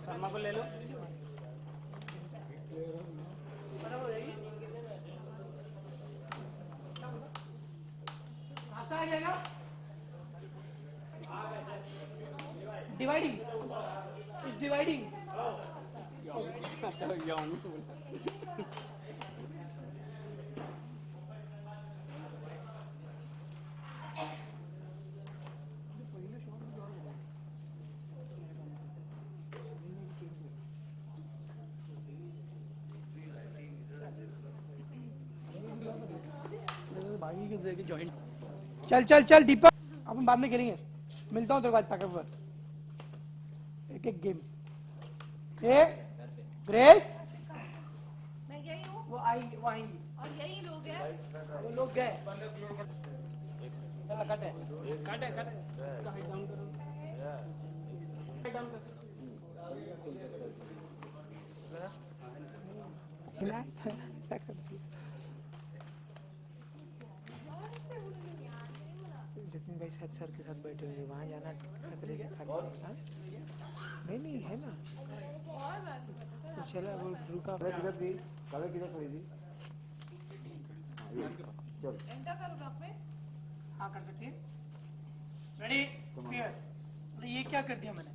शर्मा को ले लो। नाश्ता आ गया क्या? Dividing is dividing. जॉइंट चल चल चल दीपक, अपन बाद में खेलेंगे। मिलता हूँ तेरे को आज पैकअप पर, एक एक गेम। ए ग्रेस, मैं यही हूँ। वो आएंगी और यही लोग हैं। वो लोग गए। कटे कटे कटे डाउन करो, डाउन करो। जतिन भाई साथ सर के साथ बैठे हुए वहाँ जाना खतरे के खाली नहीं है ना। तो चला वो रुका किधर थी कलर किधर खड़ी थी? चल एंटर करो ब्लॉक में। हाँ कर सकती है। Ready fear. ये क्या कर दिया मैंने?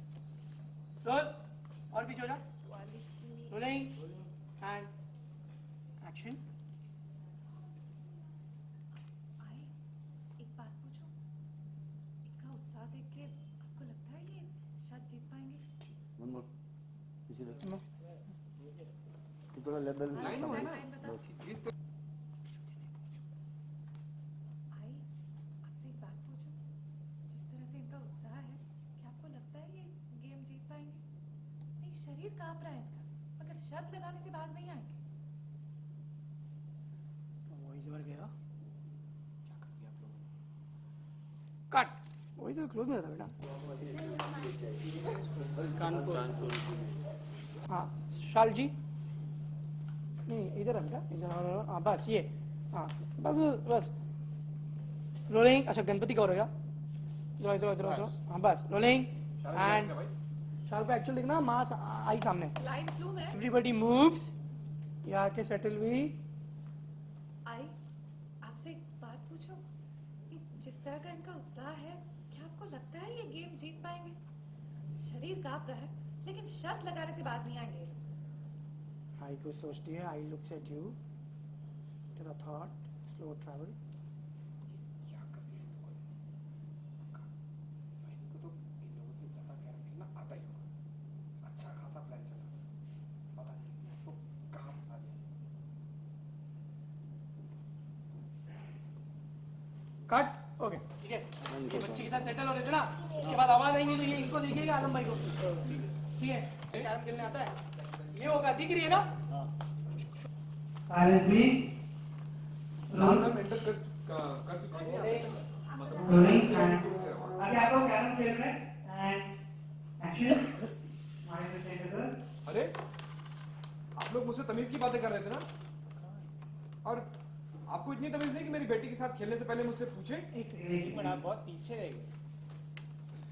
रोल और पीछे हो जा। Rolling and action. एक बात पूछूं? इनका उत्साह देख के आपको लगता है ये शायद जीत पाएंगे? मन इसीलिए थोड़ा लेवल लाइन है बता। जिस आई आपसे एक बात पूछूं? जिस तरह से इनका उत्साह है, क्या आपको लगता है ये गेम जीत पाएंगे? नहीं, शरीर कांप रहा है इनका, मगर शर्त लगाने से बाज नहीं आएंगे। वही जबर गया। कट। वही तो क्लोज में था बेटा। कानपुर। हाँ शाल जी, नहीं इधर है बेटा, इधर। हाँ बस ये, हाँ बस बस। रोलिंग। अच्छा गणपति का हो रहेगा। इधर इधर इधर इधर। हाँ बस रोलिंग एंड शाल को एक्चुअल देखना, माँ आई सामने। लाइन स्लो में। Everybody moves. ये आके सेटल हुई। आई आपसे एक बात पूछूं? ये जिस तरह का इनका उत्साह है, क्या आपको लगता है ये गेम जीत पाएंगे? शरीर कांप रहा है, लेकिन शर्त लगाने से बाज नहीं आएंगे। आई कुछ सोचती है। I looks at you. तेरा थॉट स्लो ट्रैवल। क्या कर दिया इन लोगों ने? फाइन को तो इन लोगों से ज्यादा कैरम खेलना आता ही होगा। अच्छा खासा प्लान चला, पता नहीं तो कहाँ फंसा दिया। कट। ओके ठीक है। ये बच्चे के साथ सेटल हो रहे थे ना, उसके बाद आवाज आएंगी तो ये इनको देखिएगा, आलम भाई को। ठीक है, कैरम खेलने आता है। ये होगा, दिख रही है ना? Silence please. मैम एंटर कर चुका हूँ। रोलिंग एंड अभी आप लोग कैरम खेल रहे हैं एंड एक्शन। Mind set. अरे आप लोग मुझसे तमीज की बातें कर रहे थे ना, और आपको इतनी तमीज नहीं कि मेरी बेटी के साथ खेलने से पहले मुझसे पूछे? एक मिनट, आप बहुत पीछे रह गए।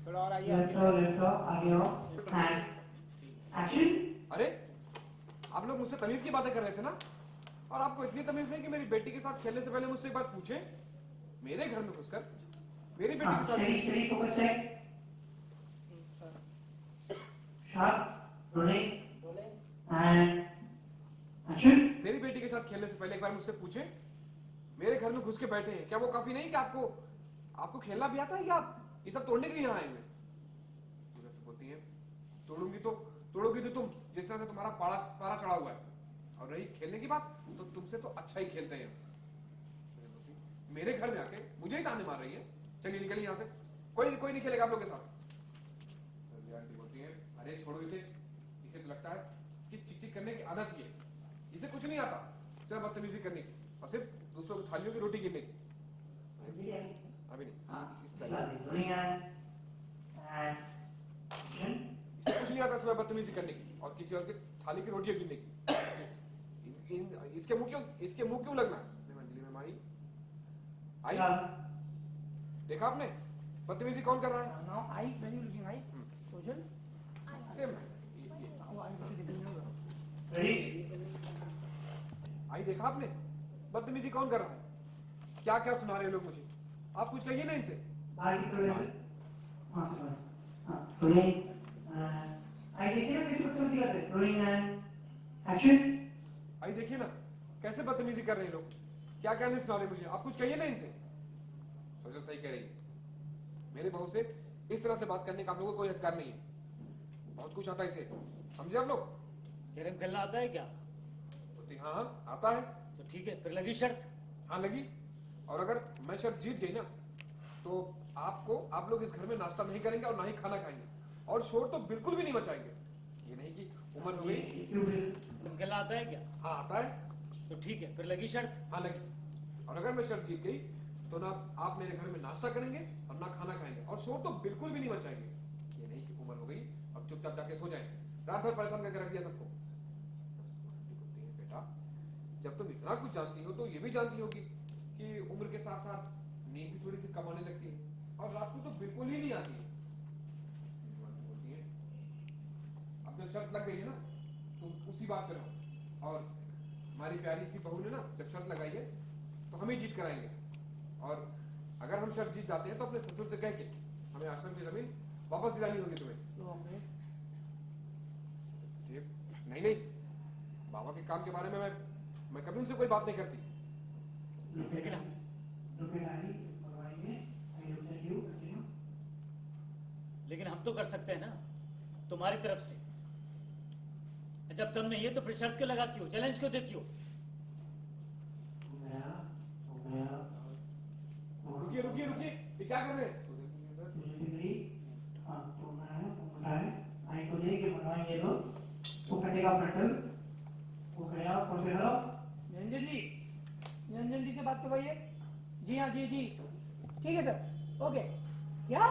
थोड़ा और आइए। आगे आओ एंड एक्शन। अरे आप लोग मुझसे तमीज की बातें कर रहे थे ना, और आपको इतनी तमीज नहीं कि मेरी बेटी के साथ खेलने से पहले मुझसे एक बात पूछे? मेरे घर में घुसकर मेरी बेटी के साथ focus check. Sharp rolling and action. मेरी बेटी के साथ खेलने से पहले एक बार मुझसे पूछे? मेरे घर में घुस के बैठे हैं, क्या वो काफी नहीं कि आपको खेलना भी आता है, या आप ये सब तोड़ने के लिए आए हैं? बोलती है तोड़ोगी तो तुम, जिस तरह से तुम्हारा पारा चढ़ा हुआ है। और रही खेलने की बात, तो तुमसे तो अच्छा ही खेलते हैं। मेरे घर में आके मुझे ही ताने मार रही है। चलिए निकलिए यहाँ से, कोई नहीं खेलेगा आप लोग के साथ। बोलती है अरे छोड़ो इसे तो लगता है इसकी चिक चिक करने की आदत ही है, इसे कुछ नहीं आता सिर्फ बदतमीजी करने की, और सिर्फ दूसरों की थालियों की रोटी गिरने की। अभी नहीं, इसे कुछ नहीं नहीं आता इसमें बदतमीजी करने की और किसी और के थाली की रोटियां गिनने की। इसके मुंह क्यों लगना? अंजलि मैम आई देखा आपने बदतमीजी कौन कर रहा है? Now I when you looking I Sojal same आई देखा आपने बदतमीजी कौन कर रहा है? क्या क्या सुना रहे हैं लोग मुझे? आप कुछ कहिए ना इनसे। आई देखिए ना कैसे बदतमीजी कर रहे हैं लोग, क्या क्या नहीं सुना रहे मुझे। आप कुछ कहिए ना इनसे। सोचल सही कह रही है, मेरे बहू से इस तरह से बात करने का आप लोगों को कोई अधिकार नहीं है। बहुत कुछ आता है इसे, समझे आप लोग? कैरम खेलना आता है क्या? बोलती हाँ हाँ आता है। तो ठीक है, फिर लगी शर्त। हाँ लगी, और अगर मैं शर्त जीत गई ना तो आप लोग इस घर में नाश्ता नहीं करेंगे और ना ही खाना खाएंगे, और शोर तो बिल्कुल भी नहीं मचाएंगे। ये नहीं कि उम्र हो गई। कैरम खेलना आता है क्या? हाँ आता है। तो ठीक है, फिर लगी शर्त। हाँ लगी, और अगर मैं शर्त जीत गई तो ना आप मेरे घर में नाश्ता करेंगे और ना खाना खाएंगे, और शोर तो बिल्कुल भी नहीं मचाएंगे। ये नहीं कि उम्र हो गई अब चुपचाप जाके सो जाएं, रात भर परेशान करके रख दिया सबको। बेटा जब तुम इतना कुछ जानती हो तो ये भी जानती होगी कि उम्र के साथ साथ नींद भी थोड़ी सी कम आने लगती है, और रात को तो बिल्कुल ही नहीं आती है। अब जब शर्त लग गई है ना तो उसी बात पे रहो, और हमारी प्यारी सी बहू ने ना जब शर्त लगाई है तो हम ही जीत कराएंगे, और अगर हम शर्त जीत जाते हैं तो अपने ससुर से कह के हमें आश्रम की जमीन वापस दिलानी होगी तुम्हें। नहीं नहीं, बाबा के काम के बारे में मैं कभी उनसे कोई बात नहीं करती। लेकिन हम तो कर सकते हैं ना तुम्हारी तरफ से। जब दम नहीं है तो फिर शर्त क्यों लगाती हो, चैलेंज क्यों देती हो? रुकिए रुकिए रुकिए, ये क्या कर रहे हैं? निरंजन जी से बात करवाइए। जी हाँ जी जी ठीक है सर, ओके। क्या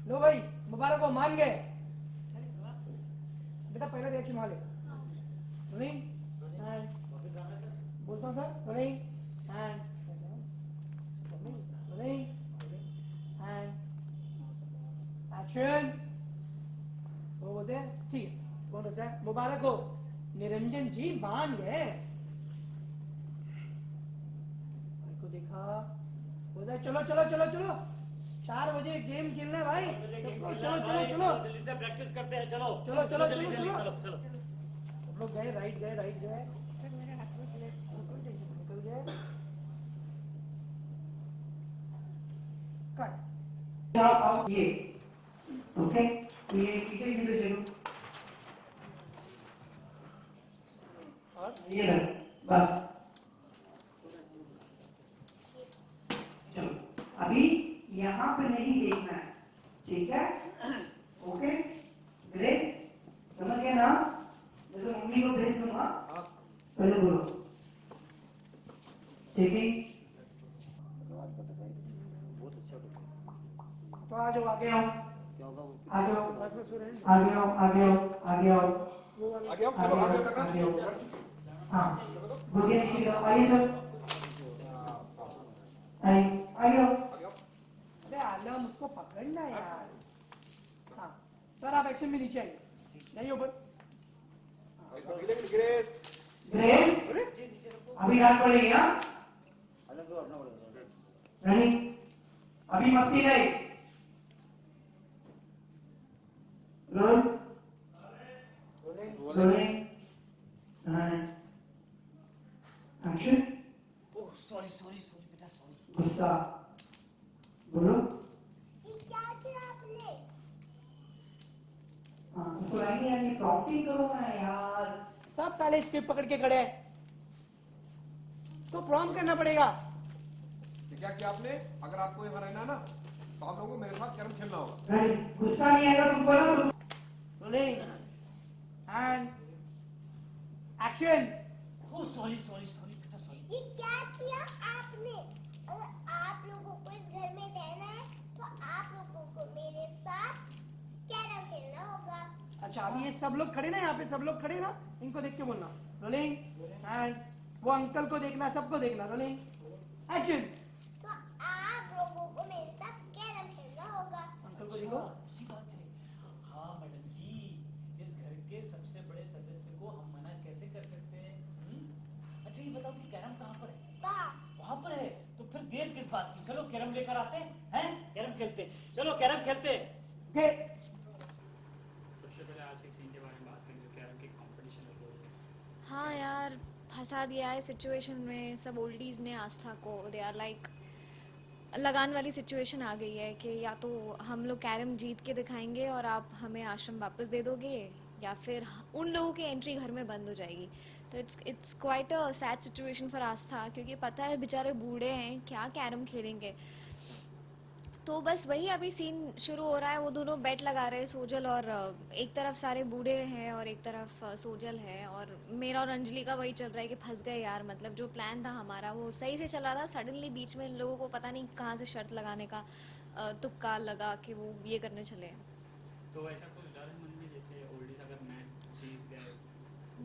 लो भाई मुबारक हो, मान गए। बेटा पहला रिएक्शन वाले रोलिंग एंड बोलता हूँ sir, rolling and rolling and action. वो बोलते हैं ठीक है, कौन होता है? मुबारक हो निरंजन जी मान गए। को देखा बोलता है चलो चलो चलो चलो 4 बजे गेम खेलना है भाई सबको, चलो चलो चलो जल्दी से प्रैक्टिस करते हैं, चलो चलो चलो जल्दी चलो जल्दी चलो चलो चलो। हम लोग गए राइट गए निकल गए कट। ये ओके, ये पीछे की तरफ चलो, ये रहा बस। चलो अभी यहाँ पे नहीं देखना है, ठीक है? ओके ब्रेक, समझ गए ना? जैसे मम्मी को ब्रेक दूंगा पहले बोलो, ठीक है? तो आ जाओ आगे आओ, आ जाओ आगे आओ आगे आओ आगे आओ आगे आओ, चलो आगे तक आगे आओ। हाँ बोलिए निश्चित आइए सर, आगे आओ। अरे आलम उसको पकड़ना है यार। हाँ सर आप एक्शन में नीचे आइए, नहीं ऊपर। ग्रेस ब्रेक, अभी डाल पड़ेगी ना? नहीं अभी मस्ती नहीं। Role rolling action. Oh sorry sorry sorry बेटा सॉरी। गुस्सा बोलो। ये क्या किया आपने? हाँ उसको लाइए यार, ये प्रॉम्प्टिंग करो ना यार। सब साले स्क्रिप्ट पकड़ के खड़े हैं, तो प्रॉम्प्ट करना पड़ेगा। ये क्या किया आपने? अगर आपको यहाँ रहना है ना तो आप लोगों को मेरे साथ कैरम खेलना होगा। नहीं गुस्सा नहीं आएगा तुम बोलो। Rolling and action. Oh sorry sorry sorry बेटा सॉरी। ये क्या किया आपने? अगर आप लोगों को इस घर में रहना है तो आप लोगों को मेरे साथ कैरम खेलना होगा। अच्छा अभी ये सब लोग खड़े ना, यहाँ पे सब लोग खड़े ना, इनको देख के बोलना रोलिंग एंड वो अंकल को देखना, सबको देखना, रोलिंग एक्शन। तो आप लोगों को मेरे साथ कैरम खेलना होगा। अंकल को देखो। अच्छी बात है। हाँ मैडम जी, इस घर के सबसे बड़े सदस्य को हम मना कैसे कर सकते हैं? अच्छा ये बताओ कि कैरम कहाँ पर है? वहाँ पर है, तो फिर देर किस बात की? चलो कैरम लेकर आते हैं, कैरम खेलते हैं। चलो कैरम खेलते हैं। सबसे पहले आज के सीन के बारे में बात करें जो कैरम के कंपटीशन है वो। हाँ यार, फंसा दिया है सिचुएशन में सब ओल्डीज ने आस्था को। दे आर लाइक लगान वाली सिचुएशन आ गई है कि या तो हम लोग कैरम जीत के दिखाएंगे और आप हमें आश्रम वापस दे दोगे, या फिर उन लोगों की एंट्री घर में बंद हो जाएगी। तो it's quite a sad situation for Aastha, क्योंकि पता है बेचारे बूढ़े हैं, क्या कैरम खेलेंगे। तो बस वही अभी सीन शुरू हो रहा है। वो दोनों बेट लगा रहे हैं, सोजल और एक तरफ सारे बूढ़े हैं और एक तरफ सोजल है, और मेरा और अंजलि का वही चल रहा है कि फंस गए यार। मतलब जो प्लान था हमारा वो सही से चल रहा था, सडनली बीच में इन लोगों को पता नहीं कहाँ से शर्त लगाने का तुक्का लगा कि वो ये करने चले। तो ऐसा कुछ डर है मन में जैसे ओल्डीज अगर मैच जीत गए?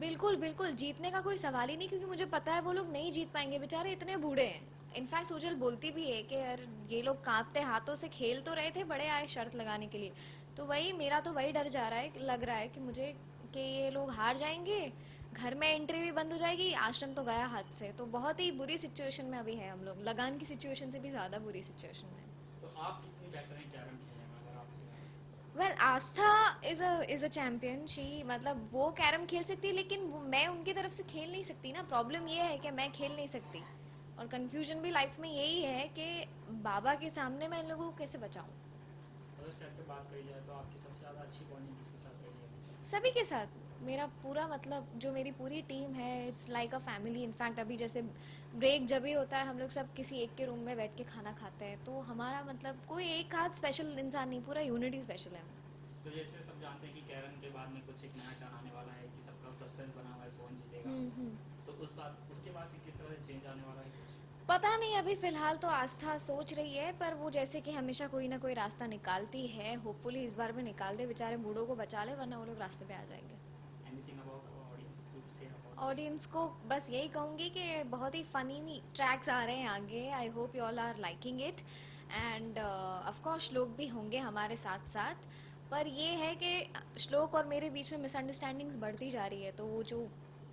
बिल्कुल बिल्कुल, जीतने का कोई सवाल ही नहीं, क्योंकि मुझे पता है वो लोग नहीं जीत पाएंगे, बेचारे इतने बूढ़े हैं। इनफैक्ट सोजल बोलती भी है कि यार ये लोग कांपते हाथों से खेल तो रहे थे, बड़े आए शर्त लगाने के लिए। तो वही मेरा तो वही डर जा रहा है, लग रहा है कि मुझे कि ये लोग हार जाएंगे, घर में एंट्री भी बंद हो जाएगी, आश्रम तो गया हाथ से। तो बहुत ही बुरी सिचुएशन में अभी है हम लोग, लगान की सिचुएशन से भी ज़्यादा बुरी सिचुएशन में। तो आप कितनी बेहतर हैं कैरम खेलने में अगर आपसे? Well Aastha is a champion. She मतलब वो कैरम खेल सकती है, लेकिन मैं उनकी तरफ से खेल नहीं सकती ना। प्रॉब्लम ये है कि मैं खेल नहीं सकती, और कंफ्यूजन भी लाइफ में यही है कि बाबा के सामने मैं इन लोगों को कैसे बचाऊं। अगर सेट पे बात करी जाए तो आपकी सबसे ज़्यादा अच्छी बॉन्डिंग किसके साथ रही है? सभी के साथ। मेरा पूरा मतलब जो मेरी पूरी टीम है, it's like a family. In fact अभी जैसे ब्रेक जब भी होता है हम लोग सब किसी एक के रूम में बैठ के खाना खाते हैं, तो हमारा मतलब कोई एक आध स्पेशल इंसान नहीं, पूरा यूनिटी स्पेशल है। तो जैसे सब जानते हैं कि कैरम के बाद में कुछ एक नया टर्न आने वाला है कि सबका सस्पेंस बना हुआ है कौन जीतेगा, तो उसके बाद से किस तरह से चेंज आने वाला है कुछ? पता नहीं, अभी फिलहाल तो आस्था सोच रही है, पर वो जैसे कि हमेशा कोई ना कोई रास्ता निकालती है। होपफुली इस बार भी निकाल दे, बेचारे बूढ़ों को बचा ले, वरना वो लोग रास्ते पे आ जाएंगे। Anything about our audience to say about? Audience को बस यही कहूँगी कि बहुत ही फनी ट्रैक्स आ रहे हैं आगे। I hope you all are liking it, and of course लोग भी होंगे हमारे साथ साथ। पर ये है कि श्लोक और मेरे बीच में मिसअंडरस्टैंडिंग्स बढ़ती जा रही है, तो वो जो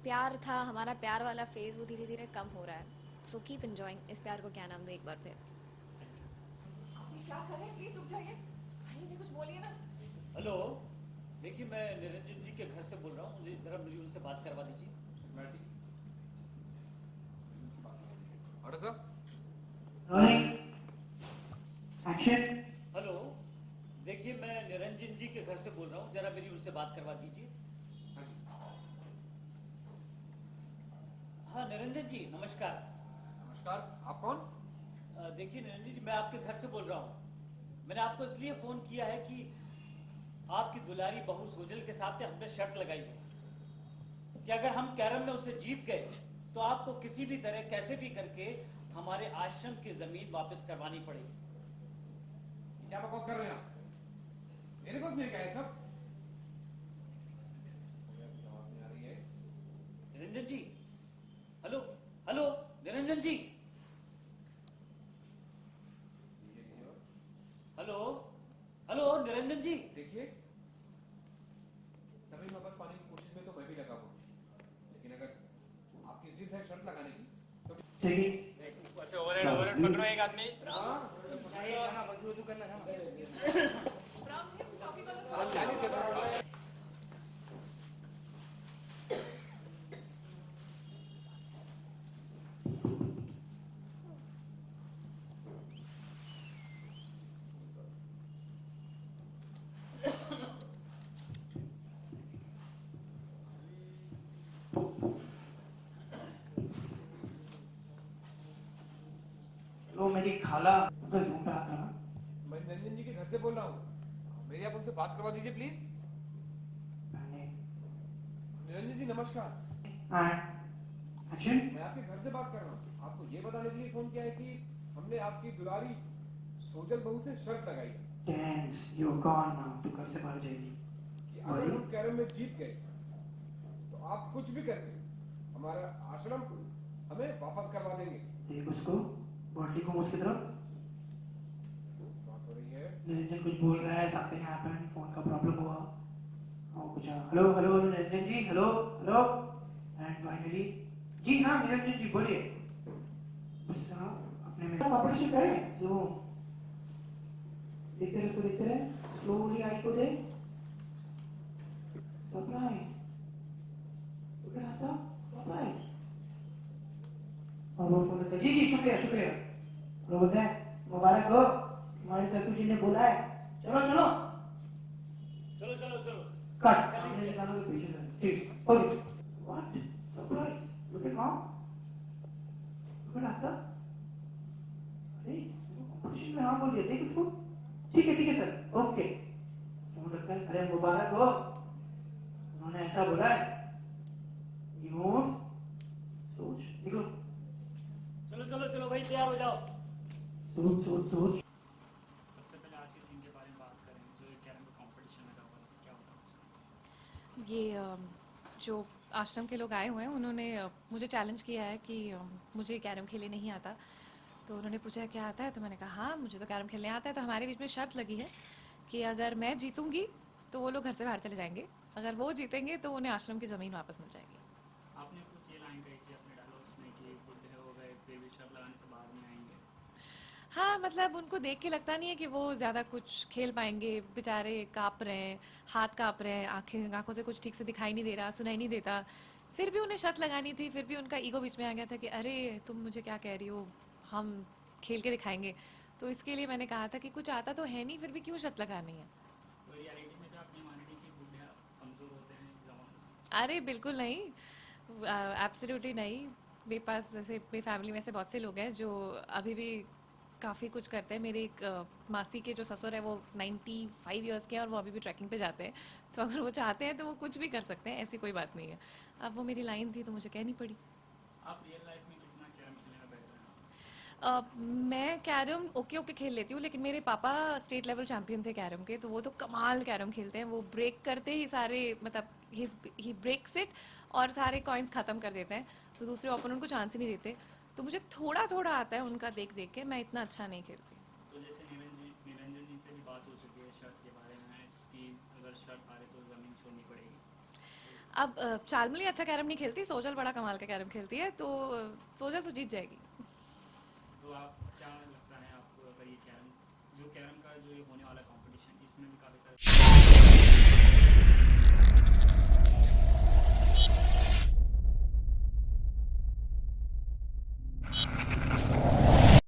प्यार था, हमारा प्यार वाला फेज, वो धीरे धीरे कम हो रहा है। सो कीप एंजॉइंग इस प्यार को, क्या नाम दो एक बार फिर। क्या करें, प्लीज रुक जाइए, भाई ने कुछ बोलिए ना। हेलो, देखिए मैं निरंजन जी के घर से बोल रहा हूँ, मुझे जरा मेरी उनसे बात करवा दीजिए। Order sir. Rolling action. Hello, देखिए मैं निरंजन जी के घर से बोल रहा हूँ, जरा मेरी उनसे बात करवा दीजिए। हाँ निरंजन जी नमस्कार। नमस्कार, आप कौन? देखिए निरंजन जी, मैं आपके घर से बोल रहा हूँ। मैंने आपको इसलिए फोन किया है कि आपकी दुलारी बहू सोजल के साथ हमने शर्त लगाई है कि अगर हम कैरम में उसे जीत गए तो आपको किसी भी तरह कैसे भी करके हमारे आश्रम की जमीन वापस करवानी पड़ेगी। क्या बकवास कर रहे हैं आप? मेरे पास नहीं क्या है सब? जवाब नहीं आ रही है। Niranjan ji, hello hello Niranjan ji, hello hello Niranjan जी। देखिए, जमीन वापस पाने की कोशिश में तो मैं भी लगा हूँ, लेकिन अगर आपकी जिद है शर्त लगाने की तो अच्छा ओवरहेड पकड़ो एक आदमी। वजू करना है वो मेरी खाला का रूम पे आता ना। मैं निरंजन जी के घर से बोल रहा हूँ, मेरी आप उनसे बात करवा दीजिए प्लीज। निरंजन जी नमस्कार। एक्शन। मैं आपके घर से बात कर रहा हूँ, आपको ये बताने के लिए फोन किया है कि हमने आपकी दुलारी सोजल बहू से शर्त लगाई है यू गॉन नाउ, तू घर से बाहर जाएगी। कि अगर हम कैरम में जीत गए तो आप कुछ भी करके हमारा आश्रम हमें वापस करवा देंगे। देख उसको, बॉडी को उसकी तरफ। बात हो रही है। निरंजन कुछ बोल रहा है, something happened, फोन का प्रॉब्लम हुआ। और कुछ hello hello Niranjan ji, hello hello. And finally जी हाँ निरंजन जी बोलिए। बस अपने में ऑपरेशन करें। स्लो देखते रहे, उसको देखते रहे, स्लोली आई को दे। सरप्राइज, ओके रास्ता सरप्राइज। और वो फोन करता है, जी जी शुक्रिया शुक्रिया। और बोलते हैं मुबारक हो, हमारे ससुर जी ने बोला है, चलो चलो चलो चलो चलो। कट। सामने से कानों के पीछे से, ठीक okay. What surprise, look at mom, look at रास्ता। अरे ऑपरेशन में हाँ बोलिए, देख उसको। ठीक है सर, ओके। फोन रखा है, अरे मुबारक हो, उन्होंने ऐसा बोला है। सोच निकलो, चलो चलो चलो भाई तैयार हो जाओ। सोच सोच सोच। सबसे पहले आज के सीन के बारे में बात करें, जो ये कैरम का कंपटीशन लगा हुआ है, क्या होता है? ये जो आश्रम के लोग आए हुए हैं उन्होंने मुझे चैलेंज किया है कि मुझे कैरम खेलने नहीं आता। तो उन्होंने पूछा क्या आता है, तो मैंने कहा हाँ मुझे तो कैरम खेलने आता है। तो हमारे बीच में शर्त लगी है कि अगर मैं जीतूंगी तो वो लोग घर से बाहर चले जाएंगे, अगर वो जीतेंगे तो उन्हें आश्रम की ज़मीन वापस मिल जाएगी। आपने कुछ ये लाइन कही थी अपने डायलॉग्स में कि बुढ़े हो गए फिर भी शर्त लगाने से बाद में आएंगे। हाँ मतलब उनको देख के लगता नहीं है कि वो ज़्यादा कुछ खेल पाएंगे, बेचारे काँप रहे हैं, हाथ काँप रहे हैं, आंखों से कुछ ठीक से दिखाई नहीं दे रहा, सुनाई नहीं देता। फिर भी उन्हें शर्त लगानी थी, फिर भी उनका ईगो बीच में आ गया था कि अरे तुम मुझे क्या कह रही हो, हम खेल के दिखाएंगे। तो इसके लिए मैंने कहा था कि कुछ आता तो है नहीं, फिर भी क्यों शर्त लगानी है। तो रियलिटी में भी आप ये मानेंगे कि बुढ़े कमजोर होते हैं जवान से? अरे बिल्कुल नहीं, एब्सोल्युटली नहीं। मेरे पास जैसे मेरी फैमिली में से बहुत से लोग हैं जो अभी भी काफ़ी कुछ करते हैं। मेरे एक मासी के जो ससुर है वो 95 इयर्स के हैं और वो अभी भी ट्रैकिंग पे जाते हैं। तो अगर वो चाहते हैं तो वो कुछ भी कर सकते हैं, ऐसी कोई बात नहीं है। अब वो मेरी लाइन थी तो मुझे कहनी पड़ी। आप रियल लाइफ में कितना कैरम खेलने में बेटर हैं? मैं कैरम ओके खेल लेती हूँ, लेकिन मेरे पापा स्टेट लेवल चैम्पियन थे कैरम के, तो वो तो कमाल कैरम खेलते हैं। वो ब्रेक करते ही सारे मतलब ही ब्रेक्स इट और सारे कॉइन्स ख़त्म कर देते हैं, तो दूसरे ओपोनेंट को चांस ही नहीं देते। तो मुझे थोड़ा थोड़ा आता है उनका देख देख के, मैं इतना अच्छा नहीं खेलती। तो जैसे निरंजन जी से भी बात हो चुकी है शर्त के बारे में कि अगर शर्त हारे तो ज़मीन छोड़नी पड़ेगी। अब चालमली अच्छा कैरम नहीं खेलती, सोजल बड़ा कमाल का कैरम खेलती है, तो सोजल तो जीत जाएगी। तो आप क्या लगता है आपको, अगर ये कैरम का जो ये होने वाला कंपटीशन, इसमें भी काफ़ी सारे